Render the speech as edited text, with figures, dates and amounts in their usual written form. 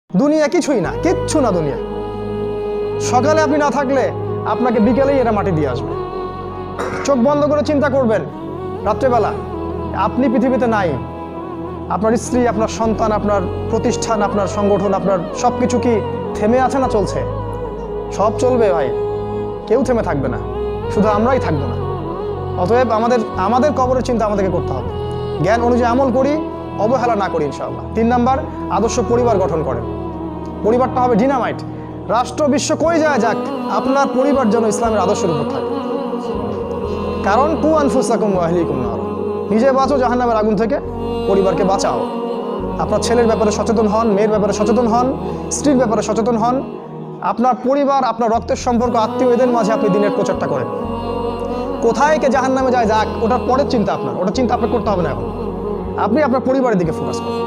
দুনিয়া কিছুই না, কিচ্ছু না দুনিয়া। সকালে আপনি না থাকলে আপনাকে বিকেলেই এরা মাটি দিয়ে আসবে। চোখ বন্ধ করে চিন্তা করবেন, রাত্রেবেলা আপনি পৃথিবীতে নাই, আপনার স্ত্রী, আপনার সন্তান, আপনার প্রতিষ্ঠান, আপনার সংগঠন, আপনার সব কিছু কি থেমে আছে না চলছে? সব চলবে ভাই, কেউ থেমে থাকবে না, শুধু আমরাই থাকবো না। অতএব আমাদের কবরের চিন্তা আমাদেরকে করতে হবে। জ্ঞান অনুযায়ী আমল করি, অবহেলা না করি ইনশাআল্লাহ। 3 নাম্বার, আদর্শ পরিবার গঠন করেন। পরিবারটা হবে ডিনামাইট। রাষ্ট্র বিশ্ব কই যায় যাক, আপনার পরিবার যেন ইসলামের আদর্শের উপর থাকে। কারণ কু আনফুসাকুম ওয়া আহলিকুম নার, নিজে বাঁচো জাহান্নামের আগুন থেকে, পরিবারকে বাঁচাও। আপনার ছেলের ব্যাপারে সচেতন হন, মেয়ের ব্যাপারে সচেতন হন, স্ত্রীর ব্যাপারে সচেতন হন। আপনার পরিবার, আপনার রক্তের সম্পর্ক, আত্মীয়, এদের মাঝে আপনি দিনের প্রচারটা করেন। কোথায় কে জাহান্নামে যায় যাক, ওটার পরের চিন্তা আপনার, ওটা চিন্তা আপনার করতে হবে না। এখন আপনি আপনার পরিবারের দিকে ফোকাস করুন।